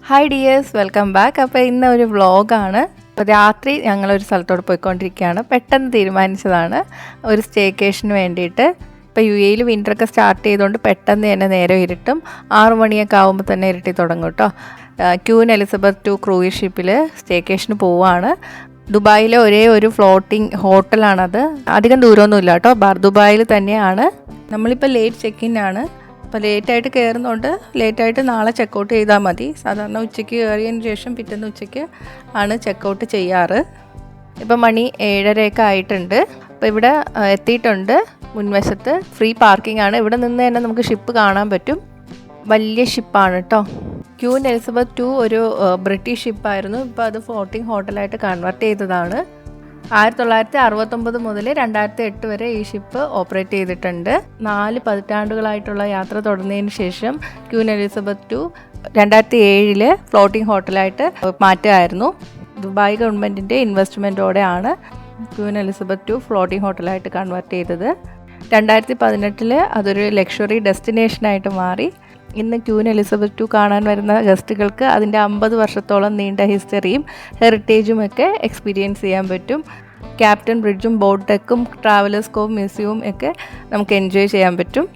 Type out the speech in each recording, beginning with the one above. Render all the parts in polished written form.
Hi dears, welcome back. അപ്പോൾ ഇന്ന് ഒരു വ്ളോഗാണ്. അപ്പോൾ രാത്രി ഞങ്ങളൊരു സ്ഥലത്തോട് പോയിക്കൊണ്ടിരിക്കുകയാണ്. പെട്ടെന്ന് തീരുമാനിച്ചതാണ് ഒരു സ്റ്റേക്കേഷന് വേണ്ടിയിട്ട്. ഇപ്പോൾ UAE വിൻ്ററൊക്കെ സ്റ്റാർട്ട് ചെയ്തുകൊണ്ട് പെട്ടെന്ന് തന്നെ നേരം ഇരുട്ടും. 6 മണിയൊക്കെ ആകുമ്പോൾ തന്നെ ഇരുട്ടി തുടങ്ങും കേട്ടോ. ക്യൂൻ എലിസബത്ത് 2 ക്രൂയിസ് ഷിപ്പിൽ സ്റ്റേക്കേഷന് പോവുകയാണ്. ദുബായിലെ ഒരേ ഒരു ഫ്ലോട്ടിംഗ് ഹോട്ടലാണത്. അധികം ദൂരമൊന്നുമില്ല കേട്ടോ, ദുബായിൽ തന്നെയാണ്. നമ്മളിപ്പോൾ ലേറ്റ് ചെക്ക് ഇൻ ആണ്. അപ്പോൾ ലേറ്റായിട്ട് കയറുന്നതുകൊണ്ട് ലേറ്റായിട്ട് നാളെ ചെക്കൗട്ട് ചെയ്താൽ മതി. സാധാരണ ഉച്ചയ്ക്ക് കയറിയതിന് ശേഷം പിറ്റേന്ന് ഉച്ചയ്ക്ക് ആണ് ചെക്കൗട്ട് ചെയ്യാറ്. ഇപ്പം മണി 7:30 ആയിട്ടുണ്ട്. അപ്പോൾ ഇവിടെ എത്തിയിട്ടുണ്ട്. മുൻവശത്ത് ഫ്രീ പാർക്കിംഗ് ആണ്. ഇവിടെ നിന്ന് തന്നെ നമുക്ക് ഷിപ്പ് കാണാൻ പറ്റും. വലിയ ഷിപ്പാണ് കേട്ടോ. ക്യൂൻ എലിസബത്ത് 2 ഒരു ബ്രിട്ടീഷ് ഷിപ്പായിരുന്നു. ഇപ്പോൾ അത് ഫ്ലോട്ടിംഗ് ഹോട്ടലായിട്ട് കൺവേർട്ട് ചെയ്തതാണ്. 1969 മുതൽ 2008 വരെ ഈ ഷിപ്പ് ഓപ്പറേറ്റ് ചെയ്തിട്ടുണ്ട്. 4 പതിറ്റാണ്ടുകളായിട്ടുള്ള യാത്ര തുടർന്നതിന് ശേഷം ക്യൂൻ എലിസബത്ത് 2 2007 ഫ്ലോട്ടിംഗ് ഹോട്ടലായിട്ട് മാറ്റുകയായിരുന്നു. ദുബായ് ഗവൺമെൻറ്റിൻ്റെ ഇൻവെസ്റ്റ്മെൻറ്റോടെയാണ് ക്യൂൻ എലിസബത്ത് 2 ഫ്ലോട്ടിംഗ് ഹോട്ടലായിട്ട് കൺവേർട്ട് ചെയ്തത്. 2018 അതൊരു ലക്ഷറി ഡെസ്റ്റിനേഷനായിട്ട് മാറി. ഇന്ന് ക്യൂൻ എലിസബത്ത് 2 കാണാൻ വരുന്ന ഗസ്റ്റുകൾക്ക് അതിൻ്റെ 50 വർഷത്തോളം നീണ്ട ഹിസ്റ്ററിയും ഹെറിറ്റേജും ഒക്കെ എക്സ്പീരിയൻസ് ചെയ്യാൻ പറ്റും. ക്യാപ്റ്റൻ ബ്രിഡ്ജും ബോട്ട് ഡെക്കും ട്രാവലേഴ്സ് കോവ് മ്യൂസിയവും ഒക്കെ നമുക്ക് എൻജോയ് ചെയ്യാൻ പറ്റും.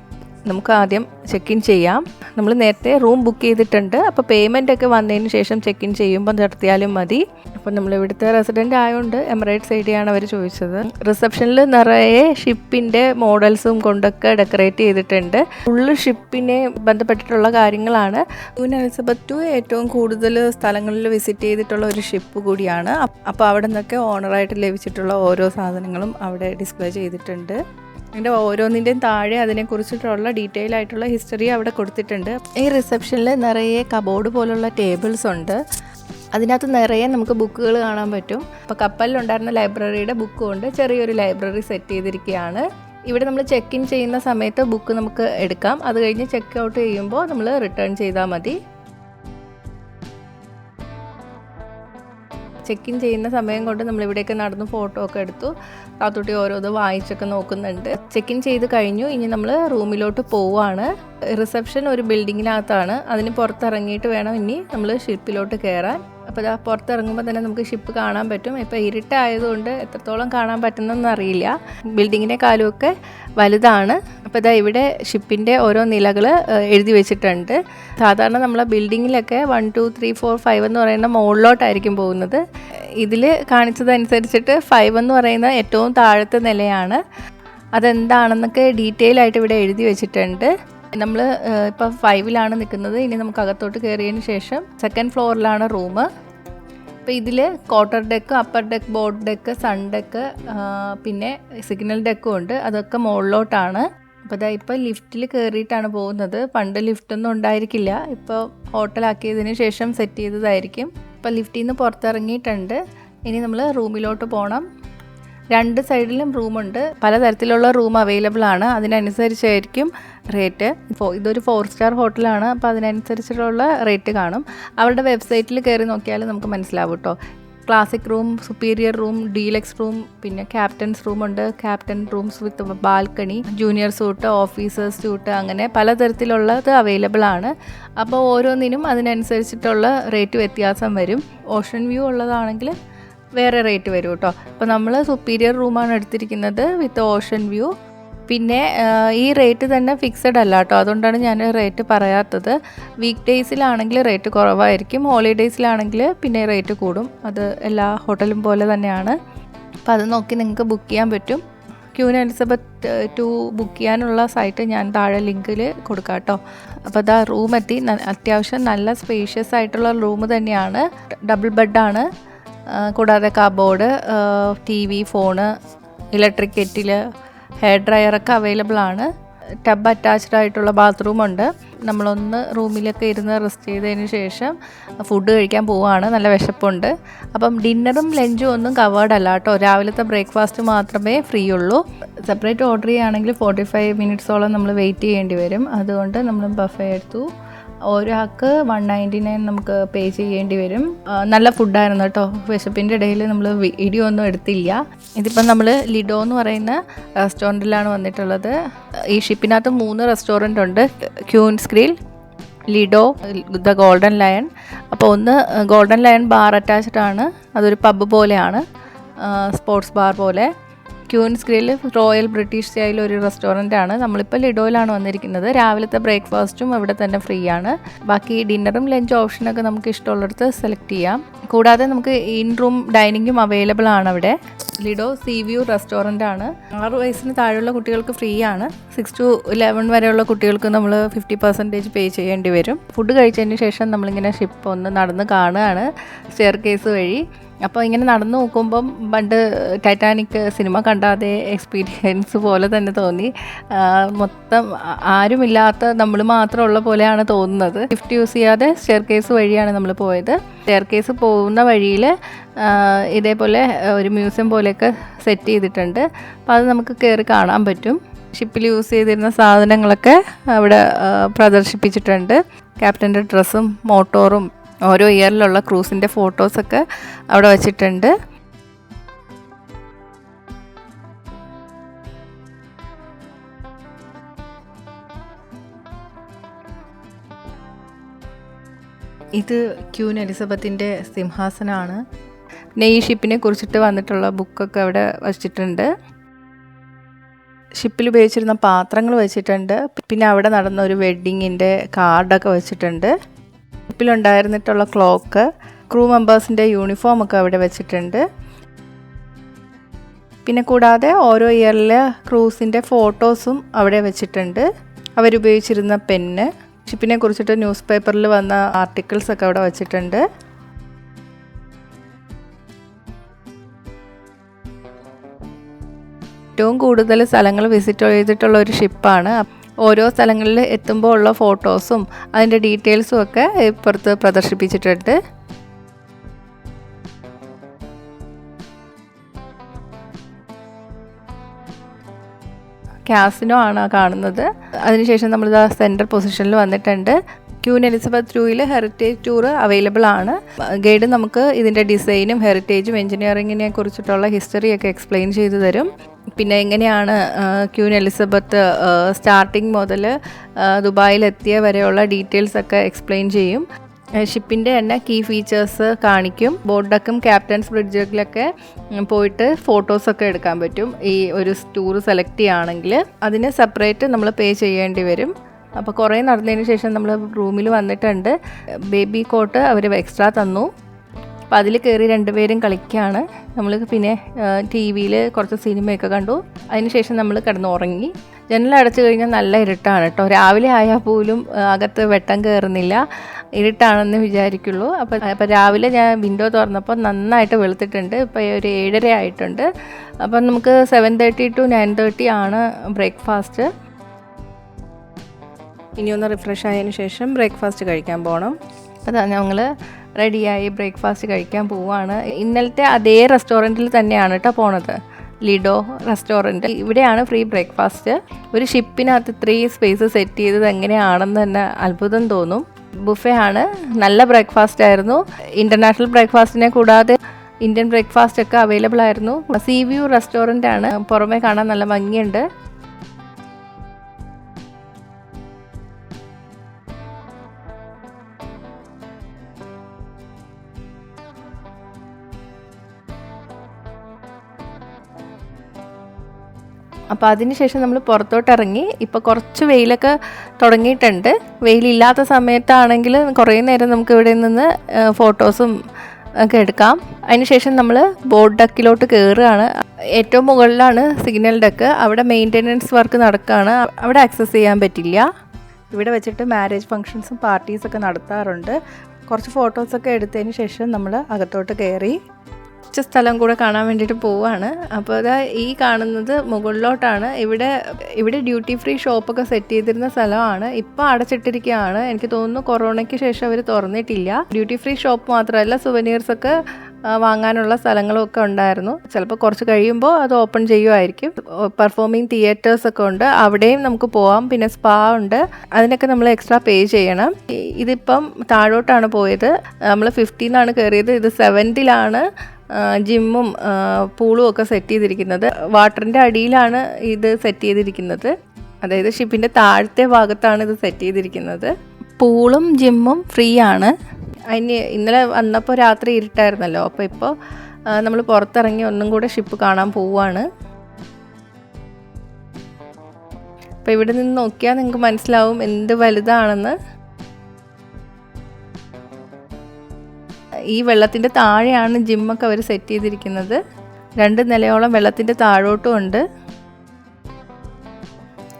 നമുക്ക് ആദ്യം ചെക്ക് ഇൻ ചെയ്യാം. നമ്മൾ നേരത്തെ റൂം ബുക്ക് ചെയ്തിട്ടുണ്ട്. അപ്പോൾ പേയ്മെൻ്റ് ഒക്കെ വന്നതിന് ശേഷം ചെക്ക് ഇൻ ചെയ്യുമ്പോൾ നടത്തിയാലും മതി. അപ്പോൾ നമ്മൾ ഇവിടുത്തെ റെസിഡൻ്റ് ആയതുകൊണ്ട് എമിറേറ്റ്സ് ഐഡിയാണ് അവർ ചോദിച്ചത്. റിസപ്ഷനിൽ നിറയെ ഷിപ്പിൻ്റെ മോഡൽസും കൊണ്ടൊക്കെ ഡെക്കറേറ്റ് ചെയ്തിട്ടുണ്ട്. ഫുള്ള് ഷിപ്പിനെ ബന്ധപ്പെട്ടിട്ടുള്ള കാര്യങ്ങളാണ്. ക്യൂൻ എലിസബത്ത് 2 ഏറ്റവും കൂടുതൽ സ്ഥലങ്ങളിൽ വിസിറ്റ് ചെയ്തിട്ടുള്ള ഒരു ഷിപ്പ് കൂടിയാണ്. അപ്പോൾ അവിടെ നിന്നൊക്കെ ഓണറായിട്ട് ലഭിച്ചിട്ടുള്ള ഓരോ സാധനങ്ങളും അവിടെ ഡിസ്പ്ലേ ചെയ്തിട്ടുണ്ട്. അതിൻ്റെ ഓരോന്നിൻ്റെയും താഴെ അതിനെക്കുറിച്ചിട്ടുള്ള ഡീറ്റെയിൽ ആയിട്ടുള്ള ഹിസ്റ്ററി അവിടെ കൊടുത്തിട്ടുണ്ട്. ഈ റിസപ്ഷനിൽ നിറയെ കബോർഡ് പോലുള്ള ടേബിൾസ് ഉണ്ട്. അതിനകത്ത് നിറയെ നമുക്ക് ബുക്കുകൾ കാണാൻ പറ്റും. അപ്പോൾ കപ്പലിലുണ്ടായിരുന്ന ലൈബ്രറിയുടെ ബുക്ക് കൊണ്ട് ചെറിയൊരു ലൈബ്രറി സെറ്റ് ചെയ്തിരിക്കുകയാണ്. ഇവിടെ നമ്മൾ ചെക്ക് ഇൻ ചെയ്യുന്ന സമയത്ത് ബുക്ക് നമുക്ക് എടുക്കാം. അത് കഴിഞ്ഞ് ചെക്ക് ഔട്ട് ചെയ്യുമ്പോൾ നമ്മൾ റിട്ടേൺ ചെയ്താൽ മതി. ചെക്ക് ഇൻ ചെയ്യുന്ന സമയം കൊണ്ട് നമ്മളിവിടെയൊക്കെ നടന്ന് ഫോട്ടോ ഒക്കെ എടുത്തു. താത്തുട്ടി ഓരോന്ന് വായിച്ചൊക്കെ നോക്കുന്നുണ്ട്. ചെക്ക് ഇൻ ചെയ്ത് കഴിഞ്ഞു. ഇനി നമ്മൾ റൂമിലോട്ട് പോവുകയാണ്. റിസപ്ഷൻ ഒരു ബിൽഡിങ്ങിനകത്താണ്. അതിന് പുറത്തിറങ്ങിയിട്ട് വേണം ഇനി നമ്മൾ ഷിപ്പിലോട്ട് കയറാൻ. അപ്പോൾ പുറത്തിറങ്ങുമ്പോൾ തന്നെ നമുക്ക് ഷിപ്പ് കാണാൻ പറ്റും. ഇപ്പോൾ ഇരുട്ടായതുകൊണ്ട് എത്രത്തോളം കാണാൻ പറ്റുന്നതെന്ന് അറിയില്ല. ബിൽഡിങ്ങിനെക്കാളുമൊക്കെ വലുതാണ്. അപ്പോൾ ഇവിടെ ഷിപ്പിൻ്റെ ഓരോ നിലകൾ എഴുതി വെച്ചിട്ടുണ്ട്. സാധാരണ നമ്മളെ ബിൽഡിങ്ങിലൊക്കെ 1 2 3 4 5 എന്ന് പറയുന്ന മുകളിലോട്ടായിരിക്കും പോകുന്നത്. ഇതിൽ കാണിച്ചതനുസരിച്ചിട്ട് 5 എന്ന് പറയുന്ന ഏറ്റവും താഴത്തെ നിലയാണ്. അതെന്താണെന്നൊക്കെ ഡീറ്റെയിൽ ആയിട്ട് ഇവിടെ എഴുതി വെച്ചിട്ടുണ്ട്. നമ്മൾ ഇപ്പോൾ 5ലാണ് നിൽക്കുന്നത്. ഇനി നമുക്ക് അകത്തോട്ട് കയറിയതിന് ശേഷം 2nd ഫ്ലോറിലാണ് റൂം. അപ്പോൾ ഇതിൽ quarter deck, upper deck, boat deck, sun deck, പിന്നെ സിഗ്നൽ ഡെക്കും ഉണ്ട്. അതൊക്കെ മുകളിലോട്ടാണ്. അപ്പോൾ ഇപ്പോൾ ലിഫ്റ്റിൽ കയറിയിട്ടാണ് പോകുന്നത്. പണ്ട് ലിഫ്റ്റൊന്നും ഉണ്ടായിരിക്കില്ല. ഇപ്പോൾ ഹോട്ടലാക്കിയതിന് ശേഷം സെറ്റ് ചെയ്തതായിരിക്കും. ഇപ്പോൾ ലിഫ്റ്റിൽ നിന്ന് പുറത്തിറങ്ങിയിട്ടുണ്ട്. ഇനി നമ്മൾ റൂമിലോട്ട് പോകണം. 2 സൈഡിലും റൂമുണ്ട്. പലതരത്തിലുള്ള റൂം അവൈലബിൾ ആണ്. അതിനനുസരിച്ചായിരിക്കും റേറ്റ്. ഇതൊരു 4 സ്റ്റാർ ഹോട്ടലാണ്. അപ്പോൾ അതിനനുസരിച്ചിട്ടുള്ള റേറ്റ് കാണും. അവരുടെ വെബ്സൈറ്റിൽ കയറി നോക്കിയാൽ നമുക്ക് മനസ്സിലാവും കേട്ടോ. Classic room, superior room, deluxe room, പിന്നെ ക്യാപ്റ്റൻസ് റൂമുണ്ട്. Captain rooms with balcony, junior suite, officers suite, അങ്ങനെ പലതരത്തിലുള്ളത് അവൈലബിൾ ആണ്. അപ്പോൾ ഓരോന്നിനും അതിനനുസരിച്ചിട്ടുള്ള റേറ്റ് വ്യത്യാസം വരും. ഓഷൻ വ്യൂ ഉള്ളതാണെങ്കിൽ വേറെ റേറ്റ് വരും കേട്ടോ. അപ്പോൾ നമ്മൾ സുപ്പീരിയർ റൂമാണ് എടുത്തിരിക്കുന്നത് വിത്ത് ഓഷൻ വ്യൂ. പിന്നെ ഈ റേറ്റ് തന്നെ ഫിക്സഡ് അല്ല കേട്ടോ. അതുകൊണ്ടാണ് ഞാൻ റേറ്റ് പറയാത്തത്. വീക്ക് ഡേയ്സിലാണെങ്കിൽ റേറ്റ് കുറവായിരിക്കും. ഹോളിഡേയ്സിലാണെങ്കിൽ പിന്നെ റേറ്റ് കൂടും. അത് എല്ലാ ഹോട്ടലും പോലെ തന്നെയാണ്. അപ്പോൾ അത് നോക്കി നിങ്ങൾക്ക് ബുക്ക് ചെയ്യാൻ പറ്റും. ക്യൂൻ എലിസബത്ത് 2 ബുക്ക് ചെയ്യാനുള്ള സൈറ്റ് ഞാൻ താഴെ ലിങ്കിൽ കൊടുക്കാം കേട്ടോ. അപ്പോൾ റൂം എത്തി. അത്യാവശ്യം നല്ല സ്പേഷ്യസ് ആയിട്ടുള്ള റൂം തന്നെയാണ്. ഡബിൾ ബെഡാണ്. കൂടാതെ cupboard, TV, phone, electric kettle, hair ഡ്രയറൊക്കെ അവൈലബിൾ ആണ്. ടബ് അറ്റാച്ച്ഡ് ആയിട്ടുള്ള ബാത്റൂമുണ്ട്. നമ്മളൊന്ന് റൂമിലൊക്കെ ഇരുന്ന് റെസ്റ്റ് ചെയ്തതിന് ശേഷം ഫുഡ് കഴിക്കാൻ പോവുകയാണ്. നല്ല വിശപ്പുണ്ട്. അപ്പം ഡിന്നറും ലഞ്ചും ഒന്നും കവേർഡ് അല്ല കേട്ടോ. രാവിലത്തെ ബ്രേക്ക്ഫാസ്റ്റ് മാത്രമേ ഫ്രീ ഉള്ളൂ. സെപ്പറേറ്റ് ഓർഡർ ചെയ്യുകയാണെങ്കിൽ 45 മിനിറ്റ്സോളം നമ്മൾ വെയിറ്റ് ചെയ്യേണ്ടി വരും. അതുകൊണ്ട് നമ്മൾ ബഫേ എടുത്തു. ഒരാൾക്ക് 199 നമുക്ക് പേ ചെയ്യേണ്ടി വരും. നല്ല ഫുഡായിരുന്നു കേട്ടോ. വിശപ്പിൻ്റെ ഇടയിൽ നമ്മൾ വീഡിയോ ഒന്നും എടുത്തില്ല. ഇതിപ്പം നമ്മൾ ലിഡോ എന്ന് പറയുന്ന റെസ്റ്റോറൻറ്റിലാണ് വന്നിട്ടുള്ളത്. ഈ ഷിപ്പിനകത്ത് 3 റെസ്റ്റോറൻ്റ് ഉണ്ട്. Queens Grill, Lido, the Golden Lion. അപ്പോൾ ഒന്ന് ഗോൾഡൻ ലയൺ ബാർ അറ്റാച്ച്ഡ് ആണ്, അതൊരു പബ്ബ് പോലെയാണ്, സ്പോർട്സ് ബാർ പോലെ. ക്യൂൻസ് ഗ്രിൽ റോയൽ ബ്രിട്ടീഷ് സ്റ്റൈൽ ഒരു റെസ്റ്റോറൻ്റ് ആണ്. നമ്മളിപ്പോൾ ലിഡോയിലാണ് വന്നിരിക്കുന്നത്. രാവിലത്തെ ബ്രേക്ക്ഫാസ്റ്റും ഇവിടെ തന്നെ ഫ്രീ ആണ്. ബാക്കി ഡിന്നറും ലഞ്ച് ഓപ്ഷനൊക്കെ നമുക്ക് ഇഷ്ടമുള്ളിടത്ത് സെലക്ട് ചെയ്യാം. കൂടാതെ നമുക്ക് ഇൻ റൂം ഡൈനിങ്ങും അവൈലബിൾ ആണ് അവിടെ. ലിഡോ സീ വ്യൂ റെസ്റ്റോറൻ്റ് ആണ്. 6 വയസ്സിന് താഴെയുള്ള കുട്ടികൾക്ക് ഫ്രീ ആണ്. 6 to 11 വരെയുള്ള കുട്ടികൾക്ക് നമ്മൾ 50% പേ ചെയ്യേണ്ടി വരും. ഫുഡ് കഴിച്ചതിന് ശേഷം നമ്മളിങ്ങനെ ഷിപ്പ് ഒന്ന് നടന്ന് കാണുകയാണ് സ്റ്റെയർ കേസ് വഴി. അപ്പോൾ ഇങ്ങനെ നടന്നു നോക്കുമ്പം പണ്ട് ടൈറ്റാനിക് സിനിമ കണ്ടാതെ എക്സ്പീരിയൻസ് പോലെ തന്നെ തോന്നി. മൊത്തം ആരുമില്ലാത്ത നമ്മൾ മാത്രമുള്ള പോലെയാണ് തോന്നുന്നത്. ലിഫ്റ്റ് യൂസ് ചെയ്യാതെ സ്റ്റെയർ കേസ് വഴിയാണ് നമ്മൾ പോയത്. സ്റ്റെയർ കേസ് പോകുന്ന വഴിയിൽ ഇതേപോലെ ഒരു മ്യൂസിയം പോലെയൊക്കെ സെറ്റ് ചെയ്തിട്ടുണ്ട്. അപ്പോൾ അത് നമുക്ക് കയറി കാണാൻ പറ്റും. ഷിപ്പിൽ യൂസ് ചെയ്തിരുന്ന സാധനങ്ങളൊക്കെ അവിടെ പ്രദർശിപ്പിച്ചിട്ടുണ്ട്. ക്യാപ്റ്റൻ്റെ ഡ്രസ്സും മോട്ടോറും ഓരോ ഇയറിലുള്ള ക്രൂസിൻ്റെ ഫോട്ടോസൊക്കെ അവിടെ വച്ചിട്ടുണ്ട്. ഇത് ക്യൂൻ എലിസബത്തിൻ്റെ സിംഹാസനമാണ്. പിന്നെ ഈ ഷിപ്പിനെ കുറിച്ചിട്ട് വന്നിട്ടുള്ള ബുക്കൊക്കെ അവിടെ വച്ചിട്ടുണ്ട്. ഷിപ്പിൽ ഉപയോഗിച്ചിരുന്ന പാത്രങ്ങൾ വെച്ചിട്ടുണ്ട്. പിന്നെ അവിടെ നടന്ന ഒരു വെഡ്ഡിങ്ങിൻ്റെ കാർഡൊക്കെ വെച്ചിട്ടുണ്ട്. ഷിപ്പിലുണ്ടായിരുന്നിട്ടുള്ള ക്ലോക്ക്, ക്രൂ മെമ്പേഴ്സിൻ്റെ യൂണിഫോമൊക്കെ അവിടെ വെച്ചിട്ടുണ്ട്. പിന്നെ കൂടാതെ ഓരോ ഇയറിലെ ക്രൂസിൻ്റെ ഫോട്ടോസും അവിടെ വെച്ചിട്ടുണ്ട്. അവരുപയോഗിച്ചിരുന്ന പെന്ന്, ഷിപ്പിനെ കുറിച്ചിട്ട് ന്യൂസ് പേപ്പറിൽ വന്ന ആർട്ടിക്കിൾസൊക്കെ അവിടെ വച്ചിട്ടുണ്ട്. ഏറ്റവും കൂടുതൽ സ്ഥലങ്ങൾ വിസിറ്റ് ചെയ്തിട്ടുള്ള ഒരു ഷിപ്പാണ്. ഓരോ സ്ഥലങ്ങളിൽ എത്തുമ്പോൾ ഉള്ള ഫോട്ടോസും അതിൻ്റെ ഡീറ്റെയിൽസും ഒക്കെ ഇപ്പുറത്ത് പ്രദർശിപ്പിച്ചിട്ടുണ്ട്. കാസിനോ ആണ് കാണുന്നത്. അതിനുശേഷം നമ്മൾ സെൻറ്റർ പൊസിഷനിൽ വന്നിട്ടുണ്ട്. ക്യൂൻ എലിസബത്ത് ടൂയിൽ ഹെറിറ്റേജ് ടൂർ അവൈലബിൾ ആണ്. ഗൈഡ് നമുക്ക് ഇതിൻ്റെ ഡിസൈനും ഹെറിറ്റേജും എൻജിനീയറിങ്ങിനെ കുറിച്ചിട്ടുള്ള ഹിസ്റ്ററിയൊക്കെ എക്സ്പ്ലെയിൻ ചെയ്തു തരും. പിന്നെ എങ്ങനെയാണ് ക്യൂൻ എലിസബത്ത് സ്റ്റാർട്ടിങ് മുതൽ ദുബായിലെത്തിയ വരെയുള്ള ഡീറ്റെയിൽസൊക്കെ എക്സ്പ്ലെയിൻ ചെയ്യും. ഷിപ്പിൻ്റെ തന്നെ കീ ഫീച്ചേഴ്സ് കാണിക്കും. ബോട്ട് ഡെക്കും ക്യാപ്റ്റൻസ് ബ്രിഡ്ജിലൊക്കെ പോയിട്ട് ഫോട്ടോസൊക്കെ എടുക്കാൻ പറ്റും. ഈ ഒരു ടൂർ സെലക്ട് ചെയ്യുകയാണെങ്കിൽ അതിന് സെപ്പറേറ്റ് നമ്മൾ പേ ചെയ്യേണ്ടി വരും. അപ്പോൾ കുറേ നടന്നതിന് ശേഷം നമ്മൾ റൂമിൽ വന്നിട്ടുണ്ട്. ബേബി കോട്ട് അവർ എക്സ്ട്രാ തന്നു. അപ്പോൾ അതിൽ കയറി 2 പേരും കളിക്കുകയാണ്. നമ്മൾ പിന്നെ ടി വിയിൽ കുറച്ച് സിനിമയൊക്കെ കണ്ടു. അതിനുശേഷം നമ്മൾ കിടന്നുറങ്ങി. ജനലടച്ചു കഴിഞ്ഞാൽ നല്ല ഇരുട്ടാണ് കേട്ടോ. രാവിലെ ആയാൽ പോലും അകത്ത് വെട്ടം കയറുന്നില്ല, ഇരുട്ടാണെന്ന് വിചാരിക്കുള്ളൂ. അപ്പോൾ രാവിലെ ഞാൻ വിൻഡോ തുറന്നപ്പോൾ നന്നായിട്ട് വെളുത്തിട്ടുണ്ട്. ഇപ്പോൾ ഒരു 7:30 ആയിട്ടുണ്ട്. അപ്പം നമുക്ക് 7:30 to 9:30 ആണ് ബ്രേക്ക്ഫാസ്റ്റ്. ഇനിയൊന്ന് റിഫ്രഷ് ആയതിനു ശേഷം ബ്രേക്ക്ഫാസ്റ്റ് കഴിക്കാൻ പോകണം. അതാ ഞങ്ങൾ റെഡിയായി ബ്രേക്ക്ഫാസ്റ്റ് കഴിക്കാൻ പോവുകയാണ്. ഇന്നലത്തെ അതേ റെസ്റ്റോറൻറ്റിൽ തന്നെയാണ് കേട്ടോ പോണത്, ലിഡോ റെസ്റ്റോറൻറ്റ്. ഇവിടെയാണ് ഫ്രീ ബ്രേക്ക്ഫാസ്റ്റ്. ഒരു ഷിപ്പിനകത്ത് ഇത്രയും സ്പേസ് സെറ്റ് ചെയ്തത് എങ്ങനെയാണെന്ന് തന്നെ അത്ഭുതം തോന്നും. ബുഫേ ആണ്. നല്ല ബ്രേക്ക്ഫാസ്റ്റ് ആയിരുന്നു. ഇൻ്റർനാഷണൽ ബ്രേക്ക്ഫാസ്റ്റിനെ കൂടാതെ ഇന്ത്യൻ ബ്രേക്ക്ഫാസ്റ്റ് ഒക്കെ അവൈലബിൾ ആയിരുന്നു. സീ വ്യൂ റെസ്റ്റോറൻ്റ് ആണ്. പുറമേ കാണാൻ നല്ല ഭംഗിയുണ്ട്. അപ്പോൾ അതിനുശേഷം നമ്മൾ പുറത്തോട്ട് ഇറങ്ങി. ഇപ്പോൾ കുറച്ച് വെയിലൊക്കെ തുടങ്ങിയിട്ടുണ്ട്. വെയിലില്ലാത്ത സമയത്താണെങ്കിൽ കുറേ നേരം നമുക്ക് ഇവിടെ നിന്ന് ഫോട്ടോസും ഒക്കെ എടുക്കാം. അതിനുശേഷം നമ്മൾ ബോട്ട് ഡെക്കിലോട്ട് കയറുകയാണ്. ഏറ്റവും മുകളിലാണ് സിഗ്നൽ ഡെക്ക്. അവിടെ മെയിൻ്റെനൻസ് വർക്ക് നടക്കുകയാണ്. അവിടെ ആക്സസ് ചെയ്യാൻ പറ്റില്ല. ഇവിടെ വെച്ചിട്ട് മാരേജ് ഫങ്ഷൻസും പാർട്ടീസൊക്കെ നടത്താറുണ്ട്. കുറച്ച് ഫോട്ടോസൊക്കെ എടുത്തതിന് ശേഷം നമ്മൾ അകത്തോട്ട് കയറി. കുറച്ച് സ്ഥലം കൂടെ കാണാൻ വേണ്ടിയിട്ട് പോവുകയാണ്. അപ്പോൾ അതാ ഈ കാണുന്നത് മുകളിലോട്ടാണ്. ഇവിടെ ഡ്യൂട്ടി ഫ്രീ ഷോപ്പൊക്കെ സെറ്റ് ചെയ്തിരുന്ന സ്ഥലമാണ്. ഇപ്പോൾ അടച്ചിട്ടിരിക്കുകയാണ്. എനിക്ക് തോന്നുന്നു കൊറോണയ്ക്ക് ശേഷം അവർ തുറന്നിട്ടില്ല. ഡ്യൂട്ടി ഫ്രീ ഷോപ്പ് മാത്രമല്ല, സുവനീർസൊക്കെ വാങ്ങാനുള്ള സ്ഥലങ്ങളൊക്കെ ഉണ്ടായിരുന്നു. ചിലപ്പോൾ കുറച്ച് കഴിയുമ്പോൾ അത് ഓപ്പൺ ചെയ്യുമായിരിക്കും. പെർഫോമിംഗ് തിയേറ്റേഴ്സൊക്കെ ഉണ്ട്, അവിടെയും നമുക്ക് പോവാം. പിന്നെ സ്പാ ഉണ്ട്, അതിനൊക്കെ നമ്മൾ എക്സ്ട്രാ പേ ചെയ്യണം. ഇതിപ്പം താഴോട്ടാണ് പോയത്. നമ്മൾ 15 കയറിയത്. ഇത് 7ലാണ് ജിമ്മും പൂളും ഒക്കെ സെറ്റ് ചെയ്തിരിക്കുന്നത്. വാട്ടറിൻ്റെ അടിയിലാണ് ഇത് സെറ്റ് ചെയ്തിരിക്കുന്നത്. അതായത് ഷിപ്പിൻ്റെ താഴത്തെ ഭാഗത്താണ് ഇത് സെറ്റ് ചെയ്തിരിക്കുന്നത്. പൂളും ജിമ്മും ഫ്രീ ആണ്. അതിന് ഇന്നലെ വന്നപ്പോൾ രാത്രി ഇരുട്ടായിരുന്നല്ലോ, അപ്പോൾ ഇപ്പോൾ നമ്മൾ പുറത്തിറങ്ങി ഒന്നും കൂടെ ഷിപ്പ് കാണാൻ പോവുകയാണ്. അപ്പോൾ ഇവിടെ നിന്ന് നോക്കിയാൽ നിങ്ങൾക്ക് മനസ്സിലാവും എന്ത് വലുതാണെന്ന്. ഈ വെള്ളത്തിൻ്റെ താഴെയാണ് ജിമ്മൊക്കെ അവർ സെറ്റ് ചെയ്തിരിക്കുന്നത്. 2 നിലയോളം വെള്ളത്തിൻ്റെ താഴോട്ടും ഉണ്ട്.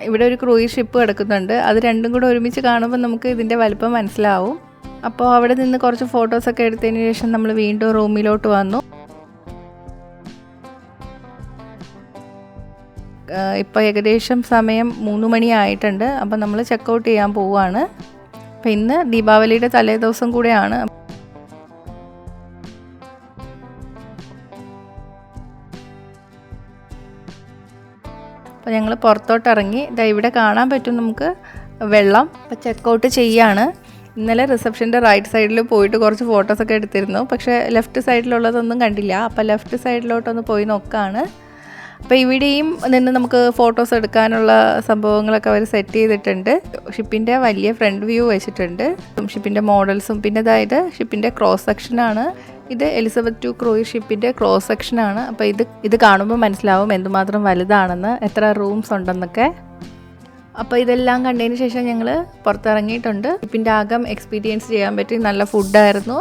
ഇവിടെ ഒരു ക്രൂയിസ് ഷിപ്പ് കിടക്കുന്നുണ്ട്. അത് രണ്ടും കൂടെ ഒരുമിച്ച് കാണുമ്പോൾ നമുക്ക് ഇതിൻ്റെ വലിപ്പം മനസ്സിലാവും. അപ്പോൾ അവിടെ നിന്ന് കുറച്ച് ഫോട്ടോസൊക്കെ എടുത്തതിന് ശേഷം നമ്മൾ വീണ്ടും റൂമിലോട്ട് വന്നു. ഇപ്പോൾ ഏകദേശം സമയം 3 മണി ആയിട്ടുണ്ട്. അപ്പോൾ നമ്മൾ ചെക്കൗട്ട് ചെയ്യാൻ പോവുകയാണ്. അപ്പോൾ ഇന്ന് ദീപാവലിയുടെ തലേ ദിവസം കൂടെയാണ്. അപ്പോൾ ഞങ്ങൾ പുറത്തോട്ട് ഇറങ്ങി. ഇവിടെ കാണാൻ പറ്റും നമുക്ക് വെള്ളം. അപ്പോൾ ചെക്കൗട്ട് ചെയ്യാണ്. ഇന്നലെ റിസപ്ഷൻ്റെ റൈറ്റ് സൈഡിൽ പോയിട്ട് കുറച്ച് ഫോട്ടോസൊക്കെ എടുത്തിരുന്നു. പക്ഷേ ലെഫ്റ്റ് സൈഡിലുള്ളതൊന്നും കണ്ടില്ല. അപ്പോൾ ലെഫ്റ്റ് സൈഡിലോട്ടൊന്ന് പോയി നോക്കുകയാണ്. അപ്പോൾ ഇവിടെയും നിന്ന് നമുക്ക് ഫോട്ടോസ് എടുക്കാനുള്ള സംഭവങ്ങളൊക്കെ അവർ സെറ്റ് ചെയ്തിട്ടുണ്ട്. ഷിപ്പിൻ്റെ വലിയ ഫ്രണ്ട് വ്യൂ വെച്ചിട്ടുണ്ട്. ഷിപ്പിൻ്റെ മോഡൽസും പിന്നെ അതായത് ഷിപ്പിൻ്റെ ക്രോസ് സെക്ഷനാണ്. ഇത് എലിസബത്ത് II ക്രൂയിസ് ഷിപ്പിൻ്റെ ക്രോസ് സെക്ഷനാണ്. അപ്പോൾ ഇത് കാണുമ്പോൾ മനസ്സിലാവും എന്തുമാത്രം വലുതാണെന്ന്, എത്ര റൂംസ് ഉണ്ടെന്നൊക്കെ. അപ്പോൾ ഇതെല്ലാം കണ്ടതിന് ശേഷം ഞങ്ങൾ പുറത്തിറങ്ങിയിട്ടുണ്ട്. ഷിപ്പിൻ്റെ അകം എക്സ്പീരിയൻസ് ചെയ്യാൻ പറ്റി. നല്ല ഫുഡായിരുന്നു.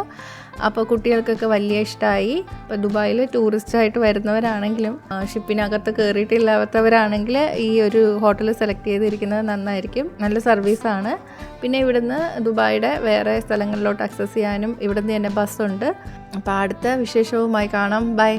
അപ്പോൾ കുട്ടികൾക്കൊക്കെ വലിയ ഇഷ്ടമായി. ഇപ്പോൾ ദുബായിൽ ടൂറിസ്റ്റായിട്ട് വരുന്നവരാണെങ്കിലും ഷിപ്പിനകത്ത് കയറിയിട്ടില്ലാത്തവരാണെങ്കിൽ ഈ ഒരു ഹോട്ടൽ സെലക്ട് ചെയ്തിരിക്കുന്നത് നന്നായിരിക്കും. നല്ല സർവീസാണ്. പിന്നെ ഇവിടുന്ന് ദുബായിയുടെ വേറെ സ്ഥലങ്ങളിലോട്ട് ആക്സസ് ചെയ്യാനും ഇവിടുന്ന് തന്നെ ബസ്സുണ്ട്. അപ്പോൾ അടുത്ത വിശേഷവുമായി കാണാം. ബൈ.